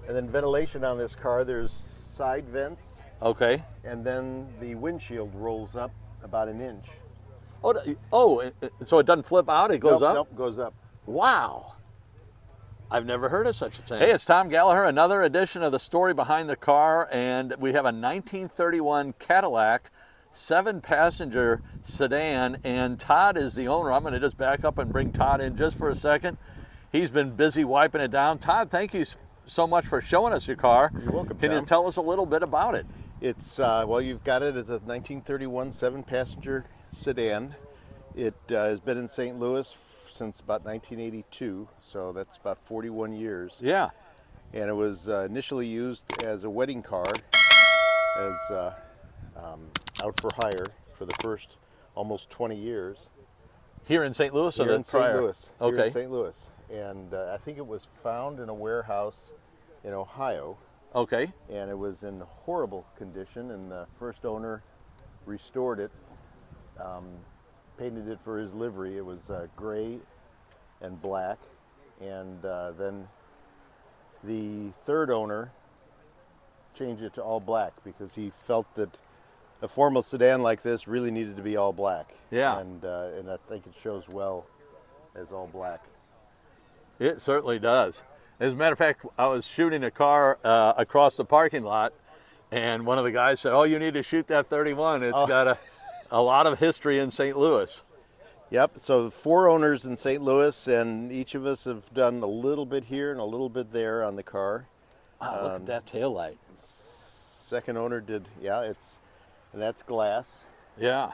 And then ventilation on this car, there's side vents, Okay. and then the windshield rolls up about an inch. So it doesn't flip out, it goes Nope, up? Nope, goes up. Wow. I've never heard of such a thing. Hey, it's Tom Gallagher, another edition of The Story Behind the Car, and we have a 1931 Cadillac 7-passenger sedan, and Todd is the owner. I'm going to just back up and bring Todd in just for a second. He's been busy wiping it down. Todd, thank you so much for showing us your car. You're welcome, Can you Tom. tell us a little bit about it? It's, well, you've got it as a 1931 7-passenger sedan. It has been in St. Louis since about 1982, so that's about 41 years. Yeah. And it was initially used as a wedding car, as out for hire for the first almost 20 years. Here in St. Louis? Here in St. Louis. Okay. Here in St. Louis. And I think it was found in a warehouse in Ohio. Okay. And it was in horrible condition, and the first owner restored it, painted it for his livery. It was gray and black, and then the third owner changed it to all black because he felt that a formal sedan like this really needed to be all black. Yeah. And I think it shows well as all black. It certainly does. As a matter of fact, I was shooting a car across the parking lot, and one of the guys said, "Oh, you need to shoot that 31. It's got a lot of history in St. Louis." Yep, so 4 owners in St. Louis, and each of us have done a little bit here and a little bit there on the car. Wow, look at that taillight. Second owner did, and that's glass. Yeah.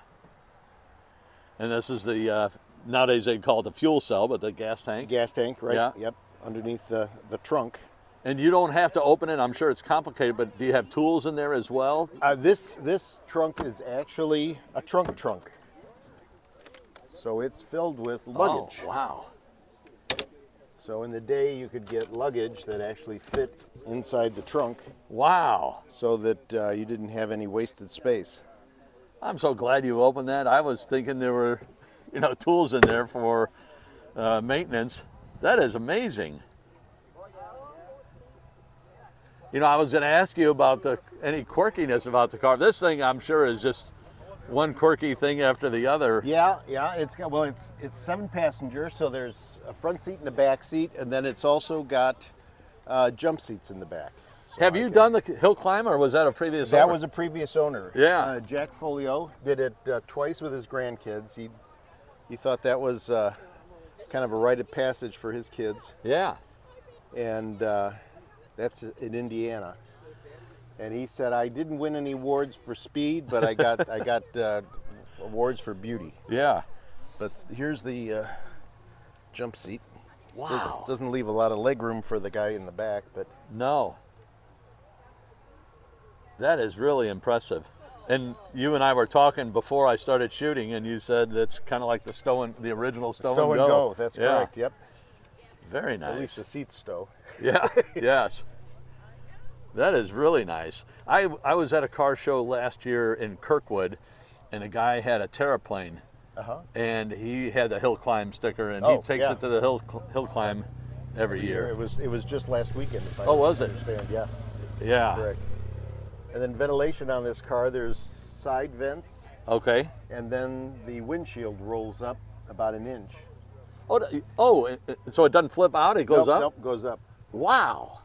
And this is the, nowadays they call it the fuel cell, but the gas tank. Gas tank, right? Yeah. Yep, underneath the trunk. And you don't have to open it. I'm sure it's complicated, but do you have tools in there as well? This trunk is actually a trunk. So it's filled with luggage. Oh, wow. So in the day you could get luggage that actually fit inside the trunk. Wow. So that you didn't have any wasted space. I'm so glad you opened that. I was thinking there were, tools in there for maintenance. That is amazing. I was going to ask you about any quirkiness about the car. This thing, I'm sure, is just one quirky thing after the other. Yeah. It's 7-passenger, so there's a front seat and a back seat, and then it's also got jump seats in the back. So Have you done the hill climb, or was that a previous owner? That was a previous owner. Yeah. Jack Folio did it twice with his grandkids. He thought that was kind of a rite of passage for his kids. Yeah. And that's in Indiana. And he said, I didn't win any awards for speed, but I got awards for beauty. Yeah. But here's the jump seat. Wow. Doesn't leave a lot of leg room for the guy in the back, but No. That is really impressive. And you and I were talking before I started shooting, and you said that's kind of like the original stow and go. That's Yeah. correct. Yep. Very nice. At least the seats stow. Yeah. Yes. That is really nice. I was at a car show last year in Kirkwood, and a guy had a Terraplane, and he had the hill climb sticker, and he takes it to the hill climb every year. It was just last weekend. If I was it? understand. Yeah. Yeah. Correct. And then ventilation on this car, there's side vents, Okay. and then the windshield rolls up about an inch. So it doesn't flip out, it goes up? Nope, goes up. Wow.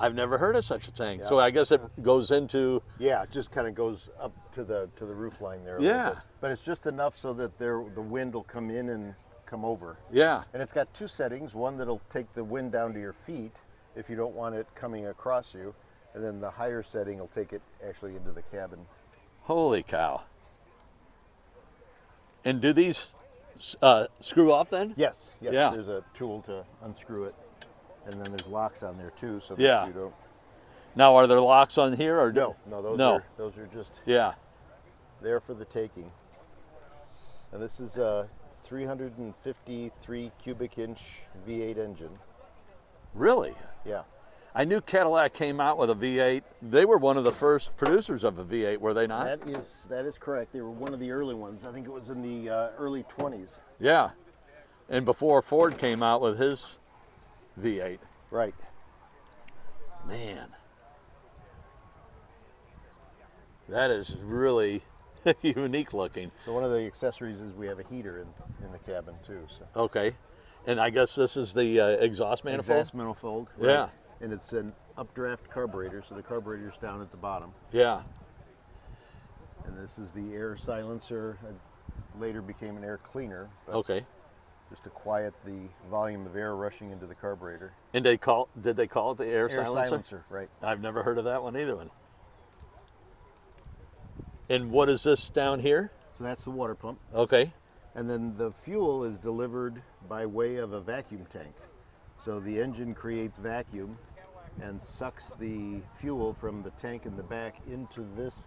I've never heard of such a thing. Yeah. So I guess it goes into... Yeah, it just kind of goes up to the roof line there. A Yeah. little bit. But it's just enough so that the wind will come in and come over. Yeah. And it's got 2 settings. One that'll take the wind down to your feet if you don't want it coming across you. And then the higher setting will take it actually into the cabin. Holy cow. And do these screw off then? Yes. Yeah. There's a tool to unscrew it. And then there's locks on there too, so that Yeah. you don't. Now, are there locks on here? Or No, those are just Yeah. there for the taking. And this is a 353 cubic inch V8 engine. Really? Yeah. I knew Cadillac came out with a V8. They were one of the first producers of a V8, were they not? That is correct. They were one of the early ones. I think it was in the early 20s. Yeah. And before Ford came out with his V8. Right. Man, that is really unique looking. So one of the accessories is we have a heater in the cabin too. So Okay, and I guess this is the exhaust manifold? exhaust manifold. Right? Yeah. And it's an updraft carburetor, so the carburetor's down at the bottom. Yeah. And this is the air silencer. Later became an air cleaner. But Okay. just to quiet the volume of air rushing into the carburetor. And did they call it the air silencer? Right. I've never heard of that one either. And what is this down here? So that's the water pump. Okay. And then the fuel is delivered by way of a vacuum tank. So the engine creates vacuum and sucks the fuel from the tank in the back into this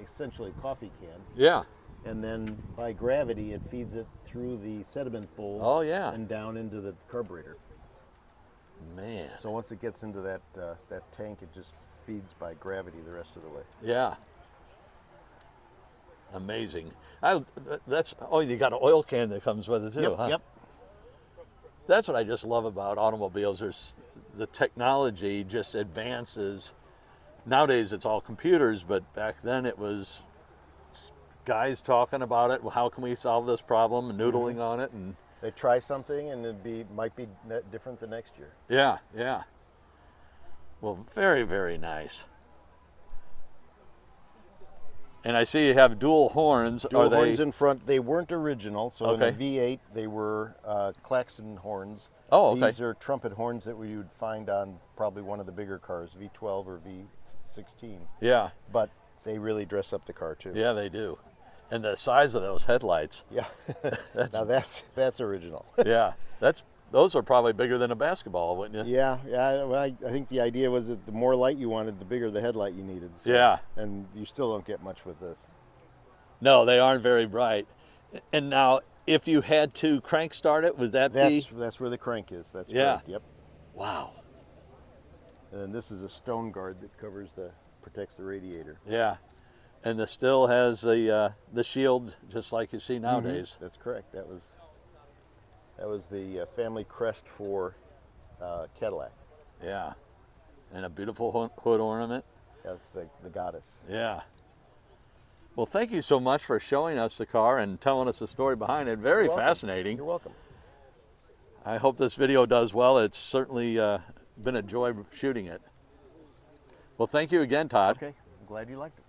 essentially coffee can. Yeah. And then by gravity, it feeds it through the sediment bowl. Oh, yeah. And down into the carburetor. Man. So once it gets into that tank, it just feeds by gravity the rest of the way. Yeah. Amazing. You got an oil can that comes with it too, Yep, huh? yep. That's what I just love about automobiles. The technology just advances. Nowadays it's all computers, but back then it was guys talking about it. Well, how can we solve this problem? And noodling on it, and They try something and might be different the next year. yeah, yeah. Well, very, very nice. And I see you have dual horns. Dual horns in front. They weren't original, so Okay. in the V8 they were klaxon horns. Oh, okay. These are trumpet horns that we would find on probably one of the bigger cars, V12 or V16. Yeah, But they really dress up the car too. yeah, they do. And the size of those headlights. Yeah. Now that's original. Yeah, those are probably bigger than a basketball, wouldn't you? Yeah. Well, I think the idea was that the more light you wanted, the bigger the headlight you needed. So, Yeah. And you still don't get much with this. No, they aren't very bright. And now, if you had to crank start it, would that be? That's where the crank is. That's Yeah. correct. Yep. Wow. And then this is a stone guard that protects the radiator. Yeah. And the still has the shield, just like you see nowadays. That's correct. That was the family crest for Cadillac. Yeah. And a beautiful hood ornament. That's the goddess. Yeah. Well, thank you so much for showing us the car and telling us the story behind it. Very You're welcome. fascinating. You're welcome. I hope this video does well. It's certainly been a joy shooting it. Well, thank you again, Todd. Okay. I'm glad you liked it.